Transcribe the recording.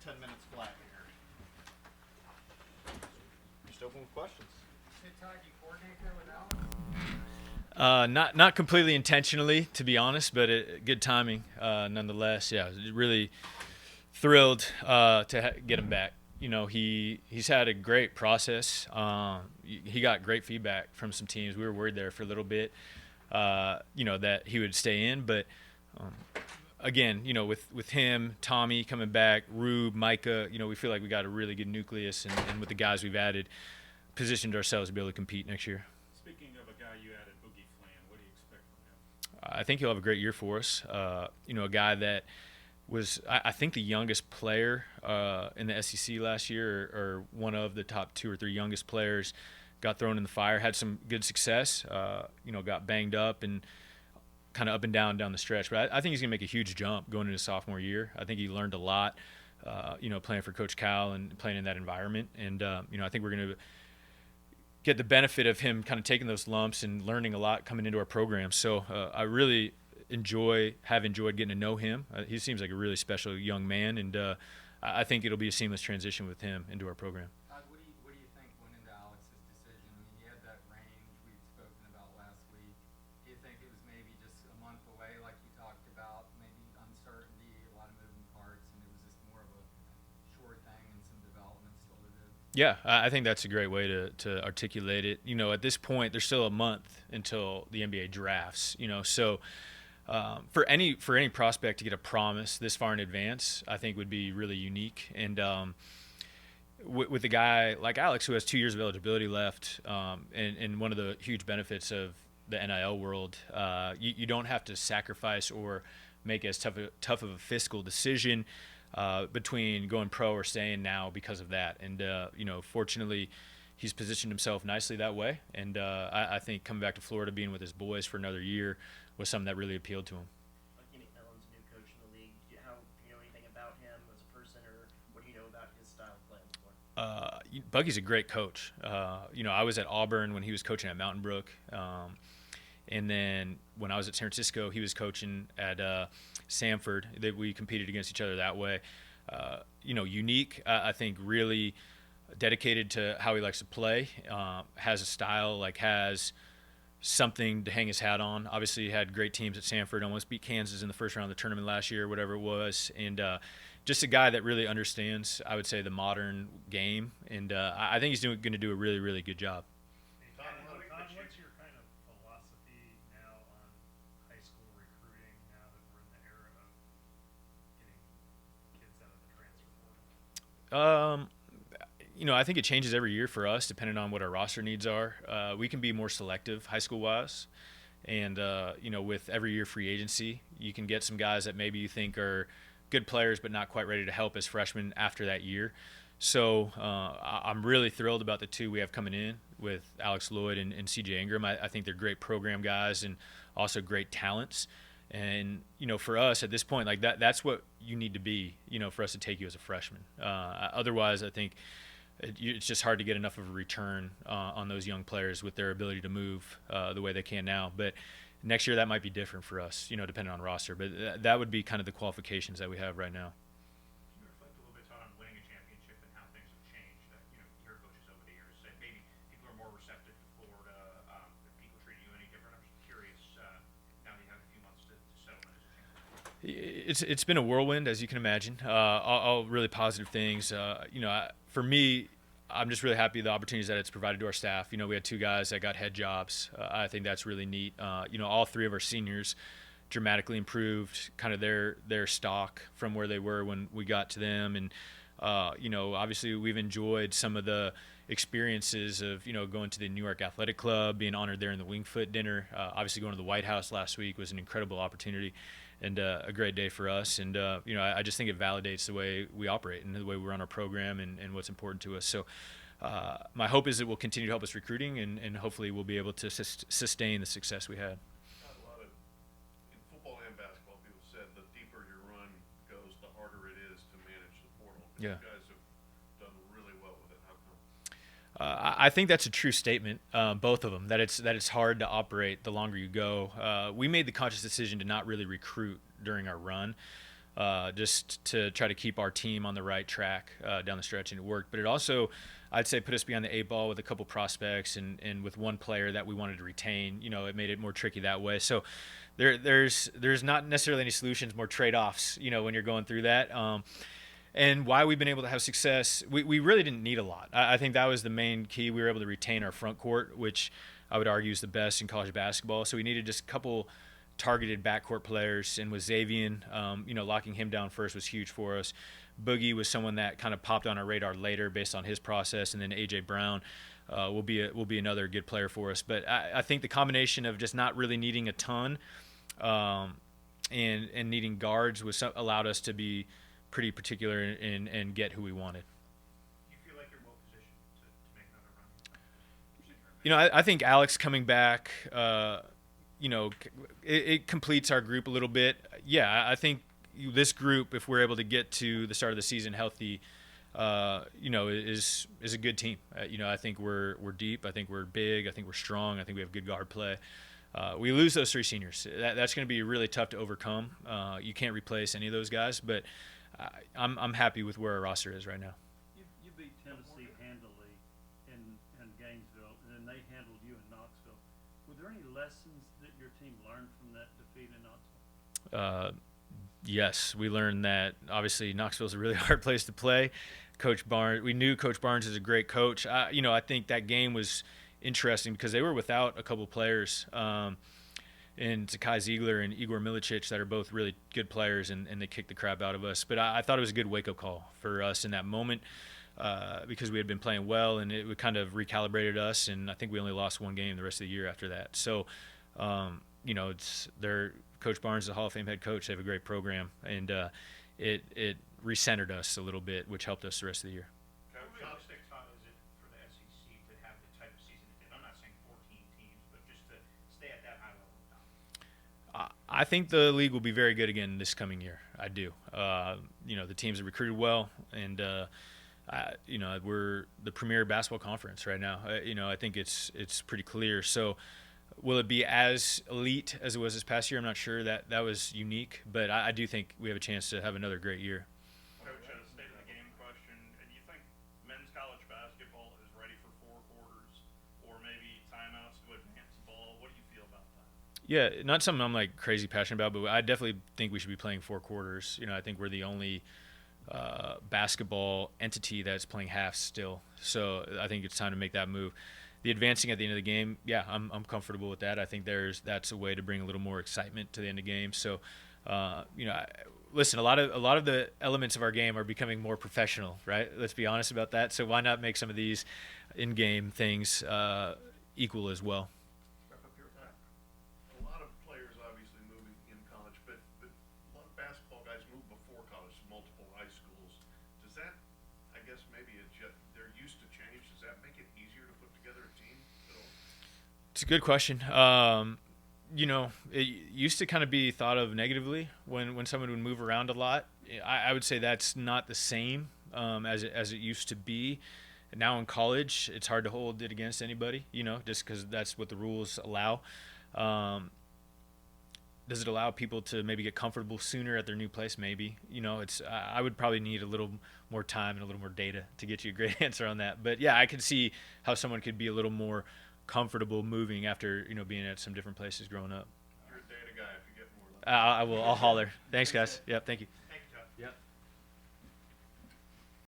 10 minutes flat here. Just open with questions. Hey, Todd, you coordinate there with Alex? Not completely intentionally, to be honest, but good timing nonetheless. Yeah, really thrilled to get him back. You know, he's had a great process. He got great feedback from some teams. We were worried there for a little bit, that he would stay in. But, again, with him, Tommy coming back, Rube, Micah, we feel like we got a really good nucleus. And with the guys we've added, positioned ourselves to be able to compete next year. Speaking of a guy you added, Boogie Flan, what do you expect from him? I think he'll have a great year for us. A guy that was, I think, the youngest player in the SEC last year, or one of the top 2 or 3 youngest players, got thrown in the fire, had some good success, got banged up and kind of up and down the stretch. But I think he's going to make a huge jump going into sophomore year. I think he learned a lot, playing for Coach Cal and playing in that environment. And, I think we're going to get the benefit of him kind of taking those lumps and learning a lot coming into our program. So I really have enjoyed getting to know him. He seems like a really special young man, and I think it'll be a seamless transition with him into our program. Todd, what do you think went into Alex's decision? I mean, he had that range we've spoken about last week. Do you think it was maybe just a month away, like you talked about, maybe uncertainty, a lot of moving parts, and it was just more of a sure thing and some development still to do? Yeah, I think that's a great way to articulate it. At this point, there's still a month until the NBA drafts. So for any prospect to get a promise this far in advance, I think would be really unique. And with a guy like Alex, who has 2 years of eligibility left, and one of the huge benefits of the NIL world, you don't have to sacrifice or make as tough of a fiscal decision between going pro or staying now because of that. And, fortunately, he's positioned himself nicely that way. And I think coming back to Florida, being with his boys for another year, was something that really appealed to him. Bucky McMillan's new coach in the league. Do you know anything about him as a person, or what do you know about his style of playing before? Buggy's a great coach. I was at Auburn when he was coaching at Mountain Brook. And then when I was at San Francisco, he was coaching at Samford. We competed against each other that way. Unique, I think, really dedicated to how he likes to play, has a style, has something to hang his hat on. Obviously, he had great teams at Samford, almost beat Kansas in the first round of the tournament last year, whatever it was. And just a guy that really understands, I would say, the modern game. And I think he's going to do a really, really good job. Todd, what's your kind of philosophy now on high school recruiting now that we're in the era of getting kids out of the transfer portal? I think it changes every year for us depending on what our roster needs are. We can be more selective high school-wise. And, with every year free agency, you can get some guys that maybe you think are good players but not quite ready to help as freshmen after that year. So I'm really thrilled about the 2 we have coming in with Alex Lloyd and CJ Ingram. I think they're great program guys and also great talents. And, for us at this point, that's what you need to be, for us to take you as a freshman. Otherwise, I think it's just hard to get enough of a return on those young players with their ability to move the way they can now. But next year that might be different for us, depending on roster. But that would be kind of the qualifications that we have right now. Can you reflect a little bit, Todd, on winning a championship and how things have changed? You hear coaches over the years say maybe people are more receptive to Florida. If people treat you any different, I'm just curious now that you have a few months to settle in as a champion. It's been a whirlwind, as you can imagine. All really positive things. For me, I'm just really happy the opportunities that it's provided to our staff. We had 2 guys that got head jobs. I think that's really neat. All 3 of our seniors dramatically improved kind of their stock from where they were when we got to them. And, obviously we've enjoyed some of the experiences of, going to the New York Athletic Club, being honored there in the Wingfoot dinner. Obviously going to the White House last week was an incredible opportunity and a great day for us. And, I just think it validates the way we operate and the way we run our program and what's important to us. So my hope is it will continue to help us recruiting and hopefully we'll be able to sustain the success we had. A lot of, in football and basketball, people said the deeper your run goes, the harder it is to manage the portal. Yeah. You guys have done really well with it. How come? I think that's a true statement, both of them, that it's hard to operate the longer you go. We made the conscious decision to not really recruit during our run. just to try to keep our team on the right track down the stretch, and it worked. But it also, I'd say, put us behind the eight ball with a couple prospects and with one player that we wanted to retain. It made it more tricky that way. So there's not necessarily any solutions, more trade-offs, when you're going through that. And why we've been able to have success, we really didn't need a lot. I think that was the main key. We were able to retain our front court, which I would argue is the best in college basketball. So we needed just a couple targeted backcourt players, and with Xavier, locking him down first was huge for us. Boogie was someone that kind of popped on our radar later based on his process, and then A.J. Brown will be another good player for us. But I think the combination of just not really needing a ton and needing guards allowed us to be pretty particular and get who we wanted. You feel like you're well positioned to make another run? I think Alex coming back, it completes our group a little bit. Yeah, I think this group, if we're able to get to the start of the season healthy, is a good team. I think we're deep. I think we're big. I think we're strong. I think we have good guard play. We lose those three seniors. That's going to be really tough to overcome. You can't replace any of those guys, but I'm happy with where our roster is right now. You beat Tennessee handily in Gainesville, and then they handled you in Knoxville. Were there any lessons that your team learned from that defeat in Knoxville? Yes, we learned that obviously Knoxville's a really hard place to play. Coach Barnes, we knew Coach Barnes is a great coach. I think that game was interesting because they were without a couple players. And Zakai Ziegler and Igor Milicic that are both really good players, and they kicked the crap out of us. But I thought it was a good wake-up call for us in that moment because we had been playing well, and it kind of recalibrated us, and I think we only lost one game the rest of the year after that. So, Coach Barnes is a Hall of Fame head coach. They have a great program, and it recentered us a little bit, which helped us the rest of the year. How realistic, Todd, is it for the SEC to have the type of season it did? I'm not saying 14 teams, but just to stay at that high level of dominance. I think the league will be very good again this coming year. I do. The teams are recruited well, and we're the premier basketball conference right now. I think it's pretty clear. So, will it be as elite as it was this past year? I'm not sure. That was unique, but I do think we have a chance to have another great year. Coach, a state of the game question. Do you think men's college basketball is ready for four quarters or maybe timeouts to advance the ball? What do you feel about that? Yeah, not something I'm like crazy passionate about, but I definitely think we should be playing four quarters. I think we're the only basketball entity that's playing halves still. So I think it's time to make that move. The advancing at the end of the game, yeah, I'm comfortable with that. I think that's a way to bring a little more excitement to the end of the game. So, listen, a lot of the elements of our game are becoming more professional, right? Let's be honest about that. So why not make some of these in-game things equal as well? Wrap up your time. A lot of players obviously moving in college, but a lot of basketball guys move before college to multiple high schools. Does that, I guess, maybe they're used to change? Does that make it easier to put together a team at all? It's a good question. It used to kind of be thought of negatively when someone would move around a lot. I would say that's not the same as it used to be. Now in college, it's hard to hold it against anybody, just because that's what the rules allow. Does it allow people to maybe get comfortable sooner at their new place? Maybe. I would probably need a little more time and a little more data to get you a great answer on that. But yeah, I could see how someone could be a little more comfortable moving after being at some different places growing up. You're a data guy if you get more. I'll holler. Thanks, guys. Yep, thank you.